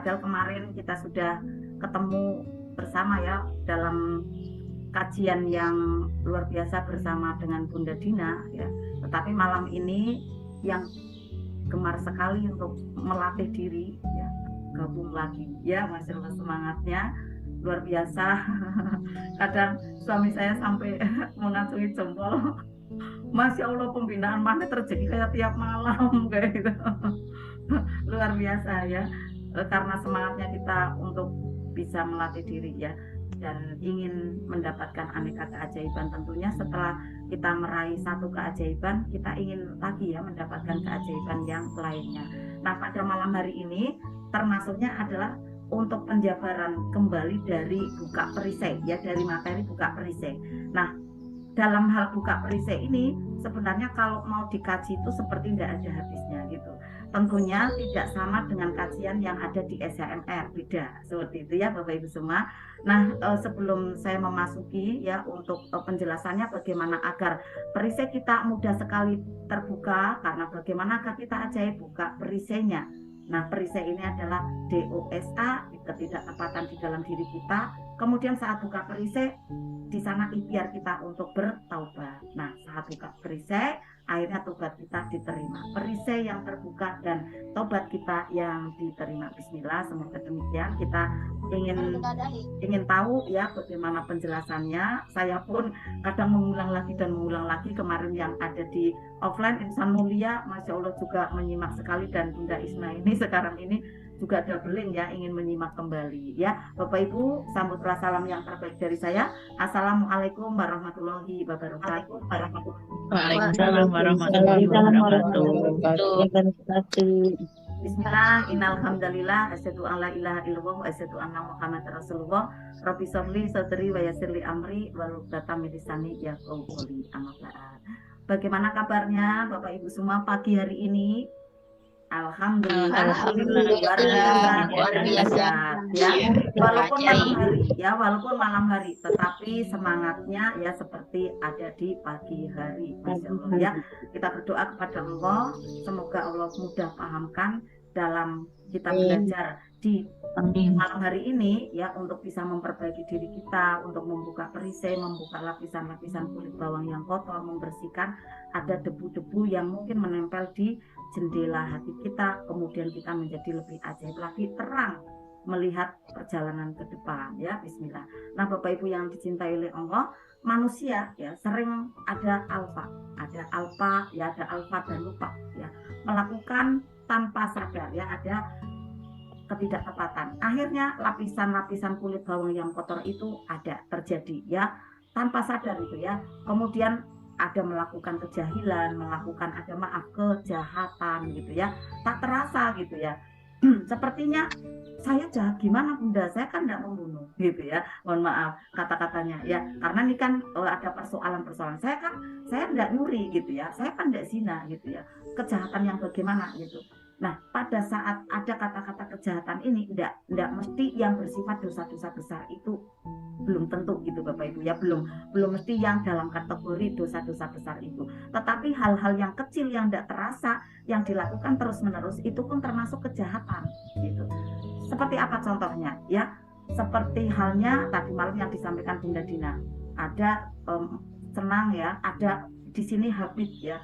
padahal kemarin kita sudah ketemu bersama ya dalam kajian yang luar biasa bersama dengan Bunda Dina ya. Tetapi malam ini yang gemar sekali untuk melatih diri ya, gabung lagi ya, Masya Allah semangatnya luar biasa. Kadang suami saya sampai mengacungi jempol, Masya Allah pembinaan mana terjadi kayak tiap malam kayak gitu. Luar biasa ya. Karena semangatnya kita untuk bisa melatih diri ya, dan ingin mendapatkan aneka keajaiban. Tentunya setelah kita meraih satu keajaiban, kita ingin lagi ya mendapatkan keajaiban yang lainnya. Nah, pada malam hari ini termasuknya adalah untuk penjabaran kembali dari buka perisai ya, dari materi buka perisai. Nah, dalam hal buka perisai ini sebenarnya kalau mau dikaji itu seperti tidak ada habisnya gitu. Tentunya tidak sama dengan kajian yang ada di SHMR, beda seperti itu ya Bapak Ibu semua. Nah, sebelum saya memasuki ya untuk penjelasannya bagaimana agar perisai kita mudah sekali terbuka, karena bagaimana agar kita ajaib buka perisainya. Nah, perisai ini adalah DOSA, ketidaktepatan di dalam diri kita. Kemudian saat buka perisai, di sana ikhtiar kita untuk bertaubat. Nah, saat buka perisai, akhirnya tobat kita diterima. Perisai yang terbuka dan tobat kita yang diterima. Bismillah, semoga demikian. Kita ingin tahu ya bagaimana penjelasannya. Saya pun kadang mengulang lagi dan mengulang lagi. Kemarin yang ada di offline Insan Mulia, Masya Allah juga menyimak sekali, dan Bunda Isma ini sekarang ini juga doubling ya, ingin menyimak kembali ya. Bapak Ibu, sambutlah salam yang terbaik dari saya. Assalamualaikum warahmatullahi wabarakatuh. Waalaikumsalam warahmatullahi wabarakatuh. Bismillah, innalhamdalillah, asyhadu an la ilaha illallah wa asyhadu anna Muhammadar Rasulullah. Rabbi sholli sadri wa yassirli amri wa hlul min lisani yafqahu qawli. Amma ba'd. Bagaimana kabarnya Bapak Ibu semua pagi hari ini? Alhamdulillah, luar biasa ya. Walaupun malam hari, tetapi semangatnya ya seperti ada di pagi hari. Masya Allah ya. Kita berdoa kepada Allah, semoga Allah mudah pahamkan dalam kita belajar di malam hari ini ya, untuk bisa memperbaiki diri kita, untuk membuka perisai, membuka lapisan-lapisan kulit bawang yang kotor, membersihkan ada debu-debu yang mungkin menempel di jendela hati kita, kemudian kita menjadi lebih ajaib lagi, terang melihat perjalanan ke depan ya. Bismillah. Nah, Bapak Ibu yang dicintai oleh Allah, manusia ya sering ada alfa ya, ada alfa dan lupa ya, melakukan tanpa sadar ya, ada ketidaktepatan. Akhirnya lapisan-lapisan kulit bawang yang kotor itu ada terjadi ya, tanpa sadar itu ya. Kemudian ada melakukan kejahilan, melakukan kejahatan gitu ya, tak terasa gitu ya. Sepertinya saya jahat gimana Bunda, saya kan tidak membunuh gitu ya, mohon maaf kata-katanya ya, karena ini kan ada persoalan-persoalan. Saya tidak nyuri gitu ya, saya kan tidak zina gitu ya, kejahatan yang bagaimana gitu. Nah, pada saat ada kata-kata kejahatan ini, tidak mesti yang bersifat dosa-dosa besar itu, belum tentu gitu Bapak Ibu ya, belum mesti yang dalam kategori dosa-dosa besar itu. Tetapi hal-hal yang kecil yang tidak terasa, yang dilakukan terus-menerus, itu pun termasuk kejahatan gitu. Seperti apa contohnya ya? Seperti halnya tadi malam yang disampaikan Bunda Dina, ada senang ya, ada di sini habit ya,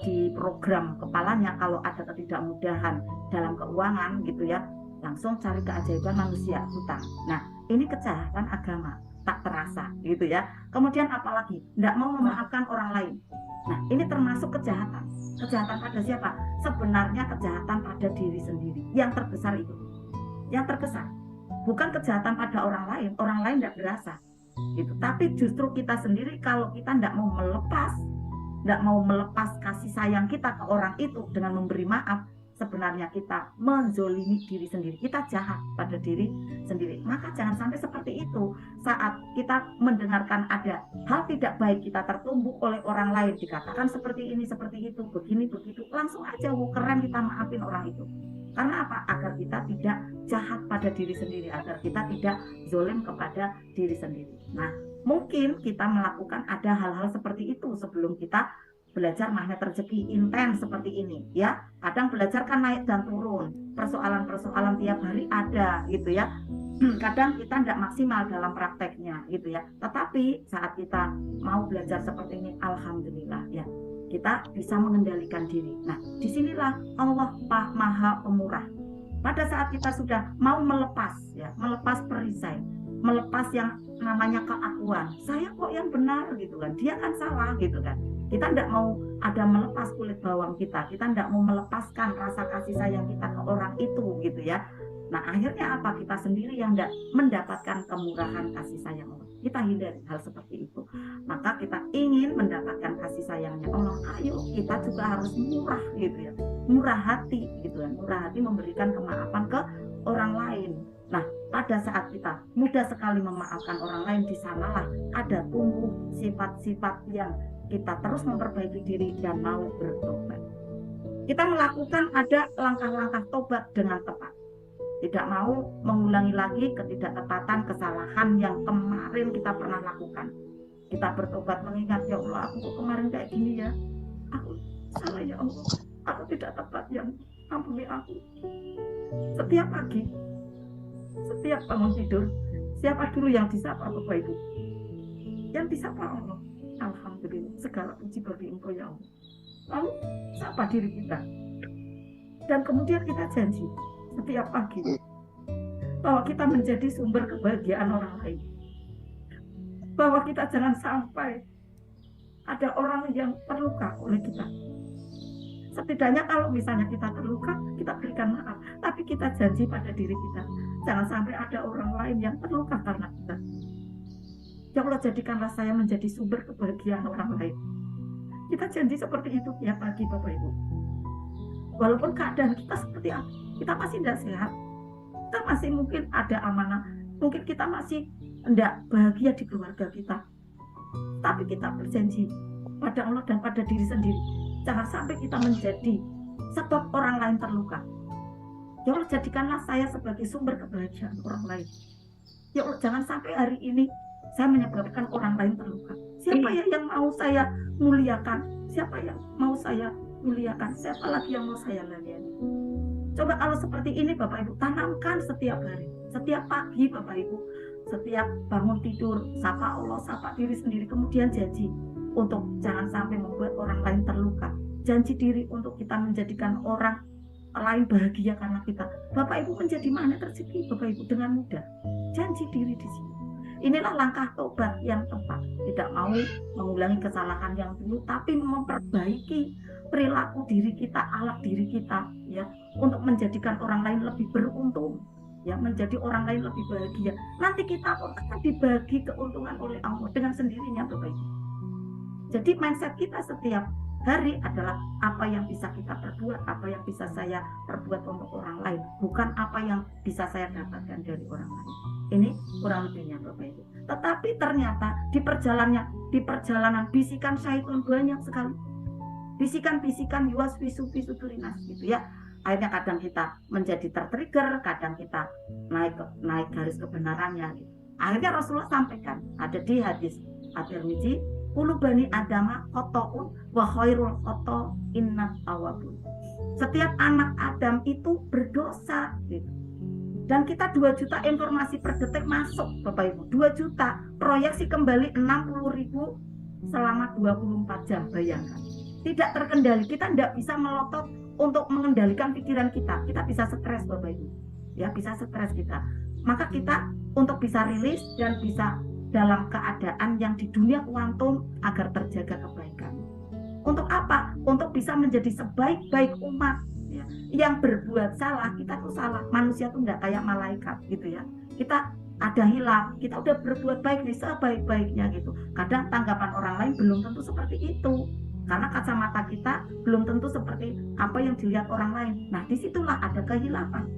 di program kepalanya kalau ada ketidakmudahan dalam keuangan gitu ya, langsung cari keajaiban manusia, hutang. Nah, ini kejahatan agama tak terasa gitu ya. Kemudian apalagi tidak mau memaafkan orang lain. Nah, ini termasuk kejahatan. Kejahatan pada siapa? Sebenarnya kejahatan pada diri sendiri. Yang terbesar itu, yang terbesar bukan kejahatan pada orang lain tidak berasa gitu. Tapi justru kita sendiri, kalau kita tidak mau melepas kasih sayang kita ke orang itu dengan memberi maaf, sebenarnya kita menzolimi diri sendiri, kita jahat pada diri sendiri. Maka jangan sampai seperti itu. Saat kita mendengarkan ada hal tidak baik, kita tertumbuk oleh orang lain, dikatakan seperti ini, seperti itu, begini, begitu, langsung aja keren kita maafin orang itu. Karena apa? Agar kita tidak jahat pada diri sendiri, agar kita tidak zolim kepada diri sendiri. Nah, mungkin kita melakukan ada hal-hal seperti itu sebelum kita belajar magnet rezeki intens seperti ini ya. Kadang belajar kan naik dan turun, persoalan-persoalan tiap hari ada gitu ya. Kadang kita tidak maksimal dalam prakteknya gitu ya. Tetapi saat kita mau belajar seperti ini, alhamdulillah ya, kita bisa mengendalikan diri. Nah, disinilah Allah Maha Pemurah. Pada saat kita sudah mau melepas ya, melepas perisai, melepas yang namanya keakuan, saya kok yang benar gitu kan, dia kan salah gitu kan. Kita tidak mau ada melepas kulit bawang kita tidak mau melepaskan rasa kasih sayang kita ke orang itu gitu ya. Nah akhirnya apa? Kita sendiri yang tidak mendapatkan kemurahan kasih sayang Allah. Kita hindari hal seperti itu. Maka kita ingin mendapatkan kasih sayangnya Allah, ayo kita juga harus murah gitu ya, murah hati gitu kan, murah hati memberikan kemaafan ke orang lain. Nah pada saat kita mudah sekali memaafkan orang lain, di sanalah ada tumbuh sifat-sifat yang kita terus memperbaiki diri dan mau bertobat. Kita melakukan ada langkah-langkah tobat dengan tepat. Tidak mau mengulangi lagi ketidaktepatan, kesalahan yang kemarin kita pernah lakukan. Kita bertobat mengingat, ya Allah, aku kemarin kayak gini ya, aku salah ya Allah, aku tidak tepat ya, ampuni aku. Setiap pagi, setiap bangun tidur, siapa dulu yang disapa Bapak Ibu? Yang disapa Allah. Alhamdulillah, segala puji bagi Engkau ya Allah. Lalu sapa diri kita, dan kemudian kita janji setiap pagi bahwa kita menjadi sumber kebahagiaan orang lain, bahwa kita jangan sampai ada orang yang terluka oleh kita. Setidaknya kalau misalnya kita terluka, kita berikan maaf, tapi kita janji pada diri kita, jangan sampai ada orang lain yang terluka karena kita. Ya Allah, jadikanlah saya menjadi sumber kebahagiaan orang lain. Kita janji seperti itu tiap pagi Bapak Ibu. Walaupun keadaan kita seperti apa, kita masih tidak sehat, kita masih mungkin ada amanah, mungkin kita masih tidak bahagia di keluarga kita, tapi kita berjanji pada Allah dan pada diri sendiri, jangan sampai kita menjadi sebab orang lain terluka. Ya Allah, jadikanlah saya sebagai sumber kebahagiaan orang lain. Ya Allah, jangan sampai hari ini saya menyebabkan orang lain terluka. Siapa yang mau saya muliakan? Siapa yang mau saya muliakan? Siapa lagi yang mau saya layani? Coba kalau seperti ini Bapak Ibu, tanamkan setiap hari, setiap pagi Bapak Ibu, setiap bangun tidur, sapa Allah, sapa diri sendiri, kemudian janji untuk jangan sampai membuat orang lain terluka. Janji diri untuk kita menjadikan orang lain bahagia karena kita. Bapak Ibu menjadi magnet rezeki Bapak Ibu dengan mudah. Janji diri di sini. Inilah langkah tobat yang tepat. Tidak mau mengulangi kesalahan yang dulu, tapi memperbaiki perilaku diri kita, akhlak diri kita, ya, untuk menjadikan orang lain lebih beruntung, ya, menjadi orang lain lebih bahagia. Nanti kita akan dibagi keuntungan oleh Allah dengan sendirinya, Bapak Ibu. Jadi mindset kita setiap hari adalah apa yang bisa kita perbuat, apa yang bisa saya perbuat untuk orang lain, bukan apa yang bisa saya dapatkan dari orang lain. Ini kurang lebihnya Bapak Ibu. Tetapi ternyata di perjalanan bisikan syaitan banyak sekali. Bisikan-bisikan yuwas visu tulinas gitu ya. Akhirnya kadang kita menjadi tertrigger, kadang kita naik garis kebenarannya gitu. Akhirnya Rasulullah sampaikan, ada di hadis At-Tirmidzi, kullu bani adama khotoun wa khairul khoto innat tawwabun. Setiap anak Adam itu berdosa gitu. Dan kita 2 juta informasi per detik masuk Bapak Ibu, 2 juta, proyeksi kembali 60.000 selama 24 jam, bayangkan. Tidak terkendali, kita tidak bisa melotot untuk mengendalikan pikiran kita. Kita bisa stres Bapak Ibu, ya, bisa stres kita. Maka kita untuk bisa rilis dan bisa dalam keadaan yang di dunia kuantum agar terjaga kebaikan. Untuk apa? Untuk bisa menjadi sebaik-baik umat. Ya, yang berbuat salah, kita tuh salah, manusia tuh nggak kayak malaikat gitu ya. Kita ada hilaf, kita udah berbuat baik nih sebaik-baiknya gitu. Kadang tanggapan orang lain belum tentu seperti itu, karena kacamata kita belum tentu seperti apa yang dilihat orang lain. Nah disitulah ada kehilafan.